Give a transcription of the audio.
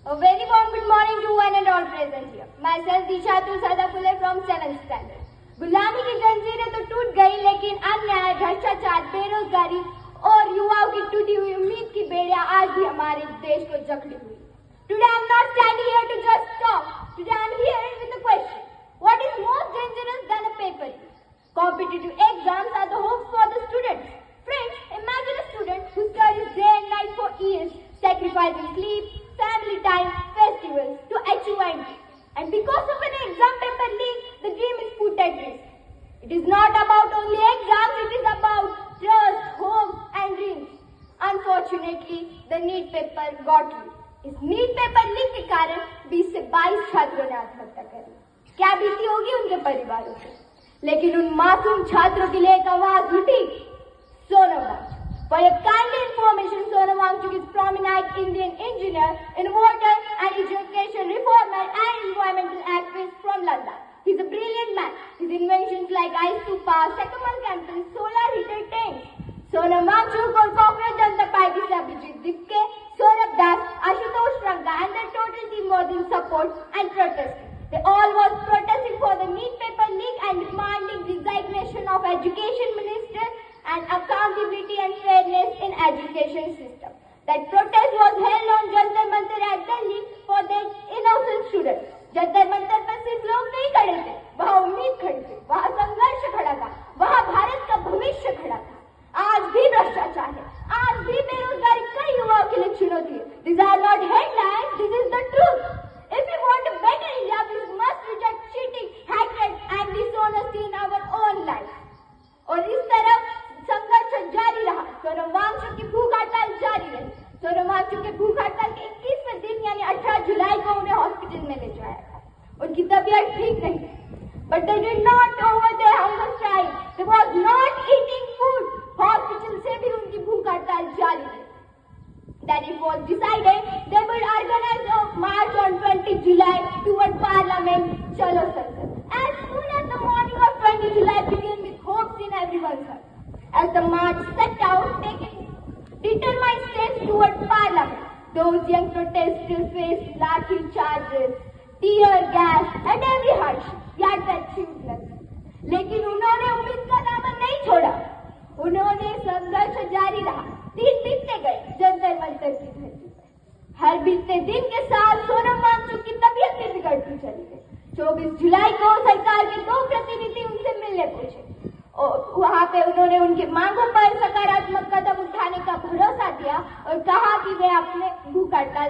A very warm good morning to one and all present here. Myself Disha Tulsada Phule from 7th standard. गुलामी की जंजीरें तो टूट गई, लेकिन अन्याय, भ्रष्टाचार, बेरोजगारी और युवाओं की टूटी हुई उम्मीद की बेड़ियां आज भी हमारे देश को जकड़ी हुई। Today I am not standing here to just talk. Today I am here with a question. What is more dangerous than a paper? Competitive exams are the hope for the students. Friends, imagine a student who studies day and night for years, sacrificing sleep, family time, festivals to achieve an dream. And because of an exam paper leak, the dream is put at risk. It is not about only exams, it is about trust, hope and dreams. Unfortunately, the NEET paper got leaked. इस NEET paper leak के कारण 20 से 22 छात्रों ने आत्महत्या कर ली। क्या बीती होगी उनके परिवारों को? लेकिन उन मासूम छात्रों के लिए एक आवाज उठी, Sonam Wangchuck. For your kind information, Sonam Wangchuk is prominent Indian engineer in water and education reformer and environmental activist from Ladakh. He's a brilliant man. His inventions like ice to power, Sakamal campus, solar heater tanks. Sonam Wangchuk और कांग्रेस जनता party से Abhijit Dipke, Saurabh Das, Ashutosh Ranga and their total team was in support and protesting. They all was protesting for the NEET paper leak and demanding resignation of education minister and accountability and fairness in education system. That protest was held on Jantar Mantar at Delhi for their innocent students. Jantar Mantar पर सिर्फ लोग नहीं खड़े थे, वहाँ उम्मीद खड़ी थी, वहाँ संघर्ष खड़ा था, वहाँ भारत का भविष्य खड़ा था। आज भी भ्रष्टाचार है, आज भी बेरोजगारी कई युवाओं के लिए चुनौती है। These are not headlines, this is the truth. If we want a better India, we must reject cheating, hatred and dishonesty in our own life. और इस तरफ संघर्ष जारी रहा। सोनम वांगचुक की भूख हड़ताल जारी रही। सोनम वांगचुक के भूख हड़ताल के 21वें दिन यानी 18 जुलाई को उन्हें हॉस्पिटल में ले जाया था। उनकी तबीयत ठीक नहीं थी। But they did not over their hunger strike. They was not eating food. Hospital से भी उनकी भूख हड़ताल जारी रही। Then it was decided they would organize a march on 20 July toward Parliament. Chalo Sankat. As soon as the morning of 20 July began with hopes in everyone's heart. As the march set out, taking determined steps toward Parliament, those young protesters faced lathi charges, tear gas, and every hardship. Yet they achieved nothing. लेकिन उन्होंने उम्मीद का दामन नहीं छोड़ा। उन्होंने संघर्ष जारी रहा। दिन बीतते गए जंतर मंतर की धरती पर। हर बीतते दिन के साथ सोनम वांगचुक की तबीयत भी बिगड़ती चली गई। 24 जुलाई को सरकार के 2 प्रतिनिधि उनसे मिलने पहुंचे और वहां पे उन्होंने उनकी मांगों पर सकारात्मक कदम उठाने का भरोसा दिया और कहा कि वे अपने भूख हड़ताल